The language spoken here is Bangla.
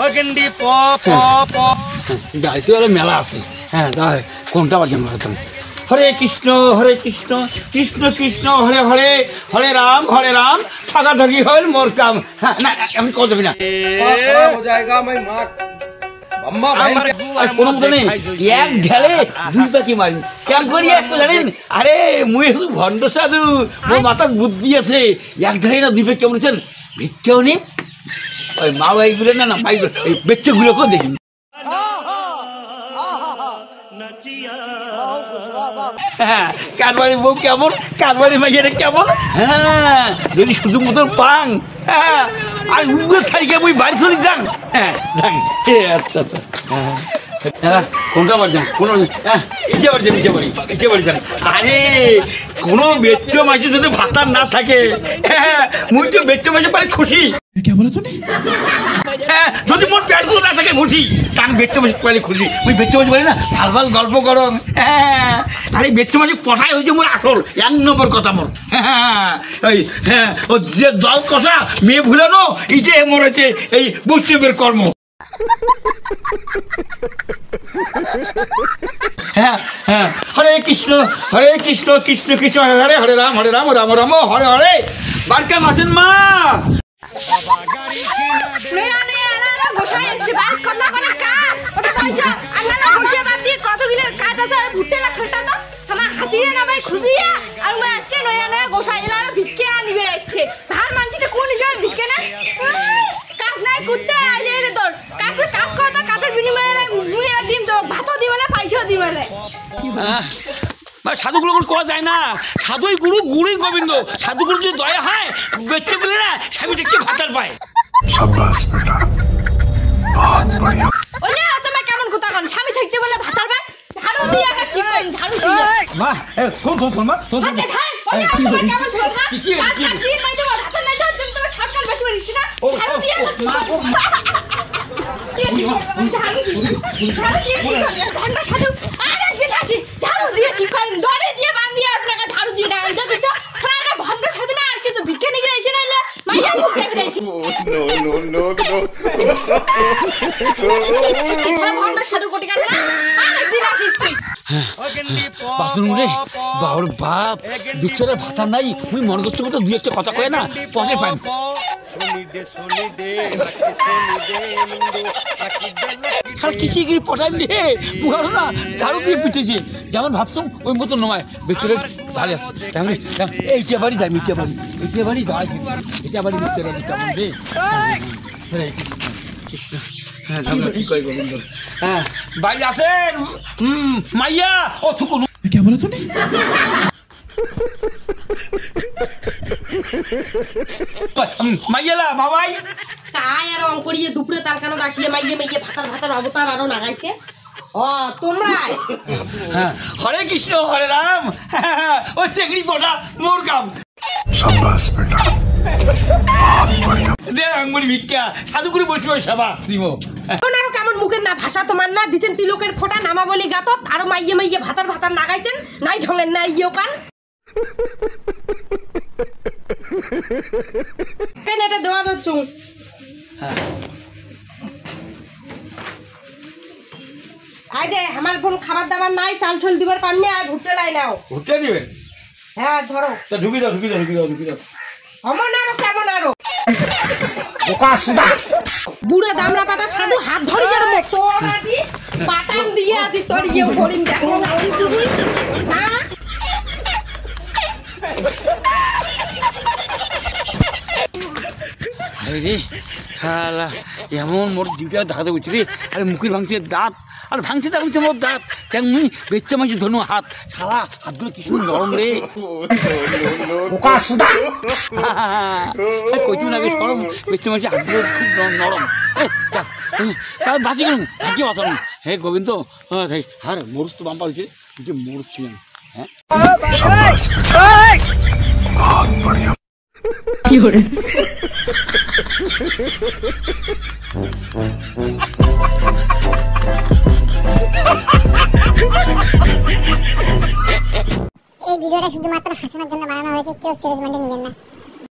ও ক্যান্ডি প প প গাইতে হলে মেলা আছে। হ্যাঁ তাই কোনটা বাজে মারাতাম? হরে কৃষ্ণ কৃষ্ণ কৃষ্ণ হরে হরে, হরে রাম ঠকাঠকি হল মোর কাম। হ্যাঁ না আমি কল যাবি না, কোনো মতো নেই। এক ঢেলে দুই পাখি মারি কেমন করি একটু জানেন? আরে মুই ভণ্ড সাধু, মোর মাথার বুদ্ধি আছে। এক ঢেলে না দুই পাখি কেমন ভিক্ষাও নেই। ওই মা ভাইগুলো না ভাইগুলো এই বেচ্চাগুলোকেও দেখি। হ্যাঁ কারবারি বউ কেমন, কারবারি মাইয়াটা কেমন? হ্যাঁ যদি সুযোগ মতো পাং, হ্যাঁ আর উগুলো ছাড়িয়ে মুই বাড়ি চলে যান। হ্যাঁ যান। আচ্ছা আচ্ছা হ্যাঁ কোনটা বাড়ি যান? কোনো হ্যাঁ ইটে বাড়ি যান, ইটে বাড়ি যান। আরে কোনো বেচ্চ মাসে যদি ভাতার না থাকে, হ্যাঁ মুই তো বেচ্চ মাসে পারে খুশি। হ্যাঁ যদি মোর পেট না থাকে খুশি, কারণ বেচ্চ মাসে পারে খুশি। মুই বেচ্চ মাসে পারি না ভাল ভাল গল্প করম। হ্যাঁ আরে বেচ্চ মাসে পঠাই হয়েছে মোর আসল 1 নম্বর কথা মোর। হ্যাঁ ওই হ্যাঁ ও যে জল কষা মেয়ে ভুলানো এইটা মোর হচ্ছে এই বৈষ্ণবের কর্ম। হ্যাঁ হ্যাঁ হরে কৃষ্ণ কৃষ্ণ কৃষ্ণ হরে হরে রাম রাম রাম হরে হরে। বাড়িতে আছেন মা? সাধুগুলো কোয়া যায় না, সাধুই গুরু গুরুই গোবিন্দ। সাধুগুরু যদি দয়া হয় বেঁচে গেলে না স্বামী দেখতে ভাতার পায়। কেমন কথা কন? স্বামী থাকতে বলে ভাতার পায়? ঝাড়ু দিয়া কি করেন? ঝাড়ু দিয়া মা ফোন মা ফোন কেমন ছিল? কি ভাই তো ভাতার নাই তো তুমি ছাসকাল বেশি মারিছ না। ঝাড়ু দিয়া ঝাড়ু দিয়ে কি করেন? দড়ি দিয়ে বাঁধিয়ে আপনাকে ঝাড়ু দিয়ে দেন। যদি তো খানা ভন্ড সাথে না আর কিছু ভিক্ষা নিয়ে গেছে না মাইয়া মুখ দেখে দিয়েছি। এখানে ভন্ড সাধু কোটি কাটে না আরেকদিন আসিস তুই। বাসুন রে বাবুর বাপ বিচ্ছরের ভাতা নাই। মুই মন কষ্ট করতে দুই একটা কথা কয় না পথে পাই। কিসি কি পটাই রে মুখারো না ঝাড়ু দিয়ে পিটেছে। যেমন ভাবছো ওই মতো নয়। বিচ্ছরের ভালো আছে তেমনি। এইটা বাড়ি যাই মিটে বাড়ি, এইটা বাড়ি যাই, এটা বাড়ি মিটে বাড়ি কেমন রে। কৃষ্ণ হ্যাঁ কি কয় গোবিন্দ। হ্যাঁ বাড়ি আছেন মাইয়া? ও থুকু কে বলে তুমি? মাইয়ালা বাবাই তাই আর অঙ্করিয়ে দুপুরে তালকানো দাসিয়ে মাইয়ে ভাতার অবতার আরো লাগাইছে। ও তোমরা হরে কৃষ্ণ হরে রাম ও চেকড়ি পটা মোর কাম। शाबाश बेटा बहुत बढ़िया। দে আঙ্গুরি ভিক্ষা সাধুগুরু বসবে সেবা দিব। কেমন মুখের না ভাষা তোমার না দিছেন তিলকের ফোঁটা নামা বলি গাতত আর মাইয়ে ভাতার নাগাইছেন নাই ঢঙের না ইয়েও কান। কেন এটা দেওয়া দচ্ছু? আই দে আমার ফোন খাবার দাবার নাই, চাল ঠল দিবার পামনি। আয় ভুট্টা লাই নাও। ভুট্টা দিবেন? হ্যাঁ ধরো তো ঢুকি দাও অমন আরো কেমন আরো বোকা সুদা বুড়া দামড়া পাটা সাধু হাত ধরে যার তোর আজি পাটাম দিয়ে আজি তোর ইয়ে হরিণ দেখো না তুই হ্যাঁ রে শালা এমন মোর জিভটা ধাতে উঠছে রে। আরে মুখের ভাঙছে দাঁত আর ভাঙছে মোর দাঁত তেমনি বেচ্চা মাঝে ধনু হাত। শালা হাতগুলো কি সুন্দর নরম রে। কইতে না বেশ নরম বেচ্চা মাঝে হাতগুলো খুব নরম। তার বাঁচি কেন কি বাঁচানো? হে গোবিন্দ আর মরুস তো বাম্পা হয়েছে তুই মরুস ছিলেন। হ্যাঁ কি করে এই ভিডিওটা শুধুমাত্র হাসানোর জন্য বানানো হয়েছে, কেউ সিরিয়াস মাইন্ডে নেবেন না।